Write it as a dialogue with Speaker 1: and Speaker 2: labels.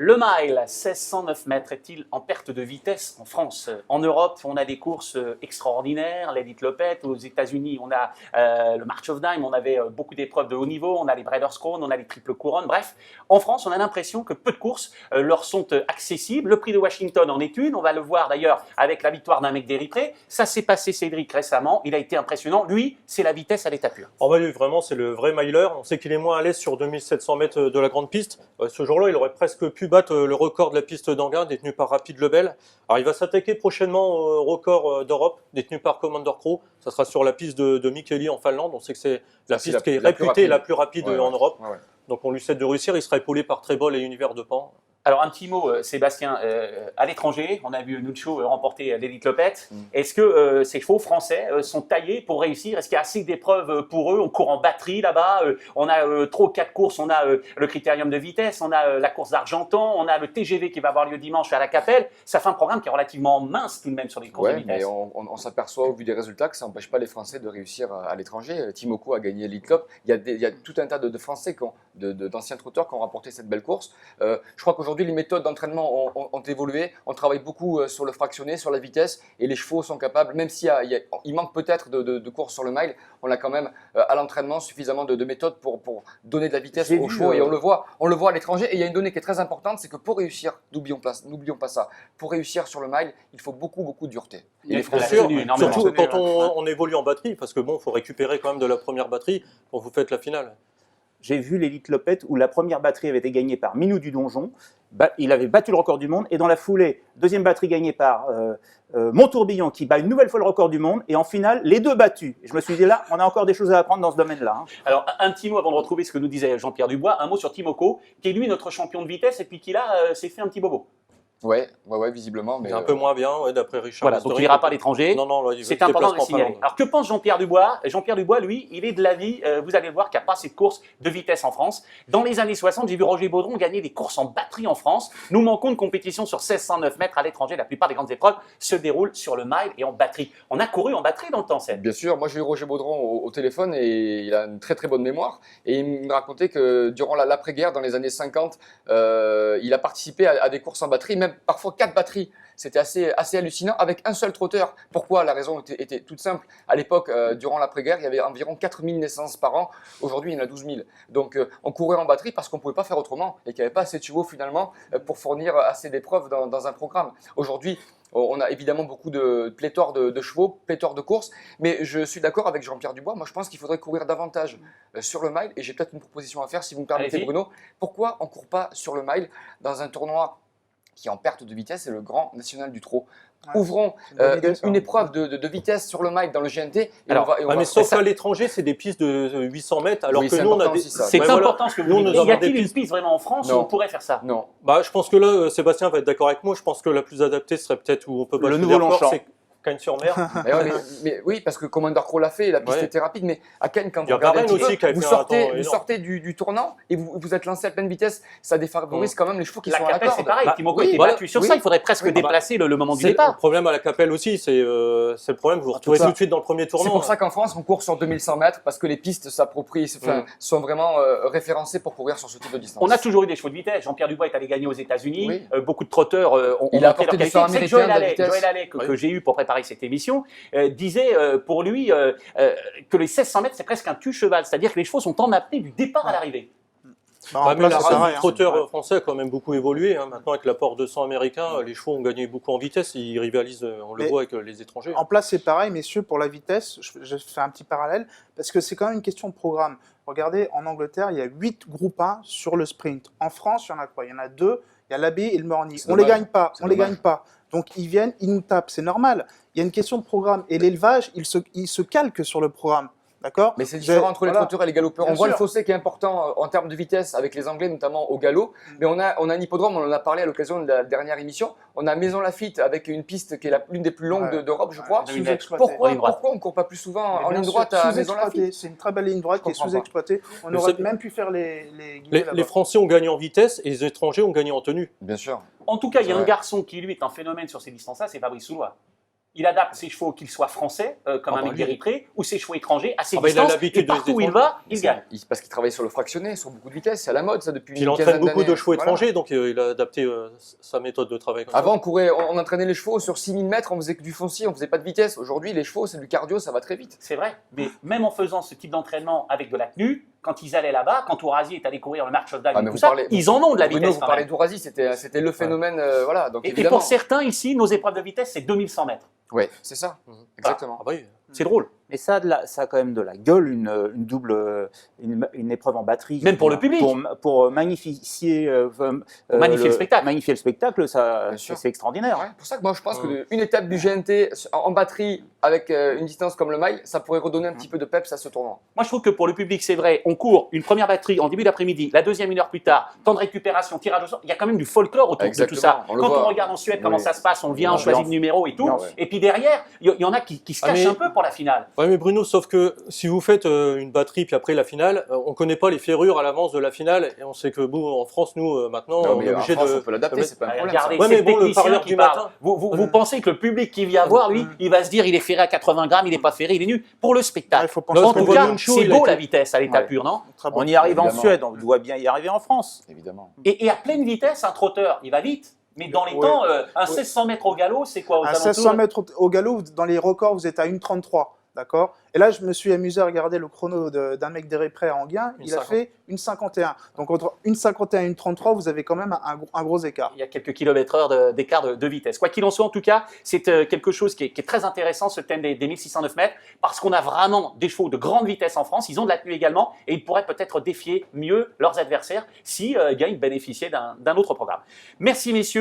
Speaker 1: Le mile, 1609 mètres, est-il en perte de vitesse en France? En Europe, on a des courses extraordinaires, l'Elite Lopette. Aux États-Unis, on a le March of Dimes, on avait beaucoup d'épreuves de haut niveau, on a les Breeders' Crown, on a les triples couronnes. Bref, en France, on a l'impression que peu de courses leur sont accessibles. Le prix de Washington en est une. On va le voir d'ailleurs avec la victoire d'un mec d'Éritrée. Ça s'est passé, Cédric, récemment. Il a été impressionnant. Lui, c'est la vitesse à l'état pur.
Speaker 2: Oh bah lui, vraiment, c'est le vrai miler. On sait qu'il est moins à l'aise sur 2700 mètres de la grande piste. Ce jour-là, il aurait presque pu battre le record de la piste d'Anguin, détenu par Rapid Lebel. Alors, il va s'attaquer prochainement au record d'Europe, détenu par Commander Crow. Ça sera sur la piste de Mikkeli en Finlande. On sait que c'est la piste qui est réputée la plus rapide en Europe. Ouais. Donc, on lui souhaite de réussir. Il sera épaulé par Trébol et Univers de Pan.
Speaker 1: Alors, un petit mot, Sébastien, à l'étranger, on a vu Nuccio remporter l'Elite Lopette. Est-ce que ces chevaux français sont taillés pour réussir? Est-ce qu'il y a assez d'épreuves pour eux? On court en batterie là-bas, on a 3 ou 4 courses, on a le critérium de vitesse, on a la course d'Argentan, on a le TGV qui va avoir lieu dimanche à la Capelle. Ça fait un programme qui est relativement mince tout de même sur les courses de vitesse.
Speaker 3: Mais on s'aperçoit au vu des résultats que ça n'empêche pas les Français de réussir à l'étranger. Timoko a gagné l'Elite Lop. Il y a tout un tas de Français, d'anciens trotteurs qui ont remporté cette belle course. Je crois qu'aujourd'hui, les méthodes d'entraînement ont évolué. On travaille beaucoup sur le fractionné, sur la vitesse, et les chevaux sont capables, même s'il manque peut-être de courses sur le mile, on a quand même à l'entraînement suffisamment de méthodes pour donner de la vitesse aux chevaux, et on le voit à l'étranger. Et il y a une donnée qui est très importante, c'est que pour réussir, n'oublions pas ça, pour réussir sur le mile, il faut beaucoup de dureté.
Speaker 2: Et les Français, surtout quand on évolue en batterie, parce que bon, il faut récupérer quand même de la première batterie quand vous faites la finale.
Speaker 4: J'ai vu l'Elite Lopette où la première batterie avait été gagnée par Minou du Donjon. Il avait battu le record du monde, et dans la foulée, deuxième batterie gagnée par Montourbillon qui bat une nouvelle fois le record du monde, et en finale, les deux battus. Et je me suis dit là, on a encore des choses à apprendre dans ce domaine-là.
Speaker 1: Alors, un petit mot avant de retrouver ce que nous disait Jean-Pierre Dubois, un mot sur Timoko, qui est lui notre champion de vitesse, et puis qui là s'est fait un petit bobo.
Speaker 3: Ouais, visiblement. Mais
Speaker 2: un peu moins bien, d'après Richard.
Speaker 1: Voilà, donc il n'ira pas à l'étranger.
Speaker 2: Non,
Speaker 1: c'est important de le signaler. Alors que pense Jean-Pierre Dubois? Jean-Pierre Dubois, lui, il est de l'avis, vous allez voir, qu'il n'y a pas assez de courses de vitesse en France. Dans les années 60, j'ai vu Roger Baudron gagner des courses en batterie en France. Nous manquons de compétition sur 1609 mètres à l'étranger. La plupart des grandes épreuves se déroulent sur le mile et en batterie. On a couru en batterie dans le temps, Seb.
Speaker 3: Bien sûr, moi j'ai eu Roger Baudron au téléphone, et il a une très bonne mémoire. Et il me racontait que durant l'après-guerre, dans les années 50, il a participé à des courses en batterie, même parfois 4 batteries. C'était assez hallucinant avec un seul trotteur. Pourquoi? La raison était toute simple. À l'époque, durant l'après-guerre, il y avait environ 4000 naissances par an. Aujourd'hui, il y en a 12 000. Donc, on courait en batterie parce qu'on ne pouvait pas faire autrement et qu'il n'y avait pas assez de chevaux finalement pour fournir assez d'épreuves dans un programme. Aujourd'hui, on a évidemment beaucoup de pléthore de chevaux, pléthore de courses, mais je suis d'accord avec Jean-Pierre Dubois. Moi, je pense qu'il faudrait courir davantage sur le mile, et j'ai peut-être une proposition à faire, si vous me permettez, Bruno. Pourquoi on ne court pas sur le mile dans un tournoi qui est en perte de vitesse, c'est le Grand National du Trot? Ouvrons une épreuve de vitesse sur le mile dans le GNT.
Speaker 2: Mais sauf qu'à l'étranger, c'est des pistes de 800 mètres, alors que nous, on a des...
Speaker 1: C'est important ce que vous dites. Y a-t-il une piste vraiment en France où on pourrait faire ça?
Speaker 3: Non.
Speaker 2: Je pense que là, Sébastien va être d'accord avec moi, je pense que la plus adaptée serait peut-être où on peut pas...
Speaker 4: Le nouveau Longchamp.
Speaker 2: Cagnes-sur-Mer.
Speaker 3: mais oui, parce que Commander Crow l'a fait, la piste était rapide, mais à Cagnes, quand vous
Speaker 2: regardez
Speaker 3: vous sortez du tournant et vous êtes lancé à pleine vitesse, ça défavorise quand même les chevaux qui sont à la corde.
Speaker 1: C'est pareil, Timoko était battu sur ça, il faudrait presque déplacer le moment du départ.
Speaker 2: Le problème à la Capelle aussi, c'est le problème, vous vous retrouvez tout de suite dans le premier tournant.
Speaker 3: C'est pour ça qu'en France, on court sur 2100 mètres, parce que les pistes sont vraiment référencées pour courir sur ce type de distance.
Speaker 1: On a toujours eu des chevaux de vitesse. Jean-Pierre Dubois est allé gagner aux États-Unis. Beaucoup de trotteurs ont
Speaker 3: montré leur qualité. C'est
Speaker 1: Joël Allais que j'ai eu pour préparer cette émission. Disait pour lui que les 1600 mètres, c'est presque un tue-cheval, c'est-à-dire que les chevaux sont en apnée du départ à l'arrivée.
Speaker 2: Mais la race du trotteur français a quand même beaucoup évolué. Maintenant, avec l'apport de sang américain, les chevaux ont gagné beaucoup en vitesse. Ils rivalisent, on le voit, avec les étrangers.
Speaker 5: En place, c'est pareil, messieurs, pour la vitesse, je fais un petit parallèle, parce que c'est quand même une question de programme. Regardez, en Angleterre, il y a 8 groupes 1 sur le sprint. En France, il y en a quoi? Il y en a 2, il y a l'Abbé et le Morny. On ne les gagne pas. Donc, ils viennent, ils nous tapent, c'est normal. Il y a une question de programme. Et l'élevage, il se calque sur le programme. D'accord?
Speaker 3: Mais c'est différent entre les trotteurs et les galopeurs. On voit le fossé qui est important en termes de vitesse avec les Anglais, notamment au galop. Mais on a un hippodrome, on en a parlé à l'occasion de la dernière émission. On a Maison Lafitte avec une piste qui est l'une des plus longues d'Europe, je crois. Pourquoi on ne court pas plus souvent en ligne droite à Maison Lafitte?
Speaker 5: C'est une très belle ligne droite qui est sous-exploitée. On aurait même pu faire les
Speaker 2: Français ont gagné en vitesse et les étrangers ont gagné en tenue.
Speaker 3: Bien sûr.
Speaker 1: En tout cas, il y a un garçon qui, lui, est un phénomène sur ces distances-là, c'est Fabrice Soulois. Il adapte ses chevaux, qu'ils soient français, comme un mec
Speaker 2: lui.
Speaker 1: d'Érythrée, ou ses chevaux étrangers, à ses
Speaker 2: Ah bah, il a
Speaker 1: distances,
Speaker 2: l'habitude
Speaker 1: et
Speaker 2: de les
Speaker 1: partout où il va, il gagne.
Speaker 3: Parce qu'il travaille sur le fractionné, sur beaucoup de vitesses. C'est à la mode, ça, depuis
Speaker 2: Puis il
Speaker 3: une
Speaker 2: entraîne
Speaker 3: quinzaine
Speaker 2: beaucoup de
Speaker 3: d'années.
Speaker 2: chevaux
Speaker 3: Voilà.
Speaker 2: étrangers, donc il a adapté sa méthode de travail. Comme ça.
Speaker 3: Avant, on entraînait les chevaux sur 6000 mètres, on faisait que du foncier, on faisait pas de vitesse. Aujourd'hui, les chevaux, c'est du cardio, ça va très vite.
Speaker 1: C'est vrai, mais même en faisant ce type d'entraînement avec de la tenue, quand ils allaient là-bas, quand Ourasi est allé courir le March of Dive,
Speaker 3: Ah, mais
Speaker 1: tout
Speaker 3: vous
Speaker 1: ça,
Speaker 3: parlez-
Speaker 1: ils en ont de la
Speaker 3: Bruno,
Speaker 1: vitesse
Speaker 3: vous
Speaker 1: quand
Speaker 3: parlez
Speaker 1: même.
Speaker 3: d'Ourasi, c'était le phénomène. Voilà, donc
Speaker 1: Et
Speaker 3: évidemment.
Speaker 1: pour certains ici, nos épreuves de vitesse, c'est 2100 mètres.
Speaker 3: Oui, c'est ça,
Speaker 2: Mhm.
Speaker 3: exactement.
Speaker 2: Ah bah oui.
Speaker 1: C'est drôle.
Speaker 4: Mais ça, ça a quand même de la gueule, une double, une épreuve en batterie.
Speaker 1: Même pour le public.
Speaker 4: Pour magnifier,
Speaker 1: magnifier le spectacle.
Speaker 4: Magnifier le spectacle, ça,
Speaker 3: Bien sûr.
Speaker 4: c'est extraordinaire.
Speaker 3: Ouais, pour ça que moi je pense qu'une étape du GNT en batterie avec une distance comme le mile, ça pourrait redonner un petit peu de peps à ce tournoi.
Speaker 1: Moi, je trouve que pour le public, c'est vrai, on court une première batterie en début d'après-midi, la deuxième une heure plus tard, temps de récupération, tirage au sort. Il y a quand même du folklore autour de tout
Speaker 3: Exactement,
Speaker 1: ça.
Speaker 3: on le
Speaker 1: Quand
Speaker 3: voit.
Speaker 1: on regarde en Suède comment
Speaker 3: Oui.
Speaker 1: ça se passe, on vient, on
Speaker 4: L'ambiance.
Speaker 1: choisit le numéro et tout.
Speaker 4: L'ambiance.
Speaker 1: Et puis derrière, il y en a qui se
Speaker 2: Ah,
Speaker 1: cachent
Speaker 2: mais-
Speaker 1: un peu pour la finale.
Speaker 2: Ouais, mais Bruno, sauf que si vous faites une batterie puis après la finale, on connaît pas les ferrures à l'avance de la finale et on sait que bon, en France, nous, maintenant,
Speaker 3: Non,
Speaker 2: on
Speaker 3: mais
Speaker 2: est
Speaker 3: en
Speaker 2: obligé
Speaker 3: France,
Speaker 2: de.
Speaker 3: on peut l'adapter, c'est pas un problème.
Speaker 1: Regardez,
Speaker 3: ça.
Speaker 2: Ouais,
Speaker 1: c'est
Speaker 2: mais bon, le
Speaker 1: technicien
Speaker 2: parieur
Speaker 1: qui
Speaker 2: du
Speaker 1: parle.
Speaker 2: matin.
Speaker 1: Vous pensez que le public qui vient voir, lui, il va se dire il est ferré à 80 grammes, il n'est pas ferré, il est nul. Pour le
Speaker 5: Ouais,
Speaker 1: spectacle.
Speaker 5: il faut penser
Speaker 1: En
Speaker 2: Lorsqu'on
Speaker 1: tout
Speaker 2: voit
Speaker 1: cas,
Speaker 2: Muncho,
Speaker 1: c'est
Speaker 2: il a
Speaker 1: beau
Speaker 2: été-
Speaker 1: la vitesse à l'état
Speaker 3: Ouais.
Speaker 1: pur, non?
Speaker 5: Très bon.
Speaker 4: On y arrive en
Speaker 3: Évidemment.
Speaker 4: Suède, on doit bien y arriver en France.
Speaker 3: Évidemment.
Speaker 1: Et à pleine vitesse, un trotteur, il va vite. Mais dans les
Speaker 5: Oui.
Speaker 1: temps, un
Speaker 5: Oui.
Speaker 1: 1600 mètres au galop, c'est quoi aux
Speaker 5: À
Speaker 1: alentours
Speaker 5: 1600 mètres au galop, dans les records, vous êtes à 1,33. D'accord. Et là, je me suis amusé à regarder le chrono d'un mec d'Érythrée à Anguin. Il a
Speaker 2: 1,50.
Speaker 5: fait 1,51. Donc entre 1,51 et 1,33, vous avez quand même un gros écart.
Speaker 1: Il y a quelques kilomètres-heure d'écart de vitesse. Quoi qu'il en soit, en tout cas, c'est quelque chose qui est très intéressant, ce thème des 1609 mètres, parce qu'on a vraiment des chevaux de grande vitesse en France. Ils ont de la tenue également, et ils pourraient peut-être défier mieux leurs adversaires si ils bénéficiaient d'un autre programme. Merci, messieurs.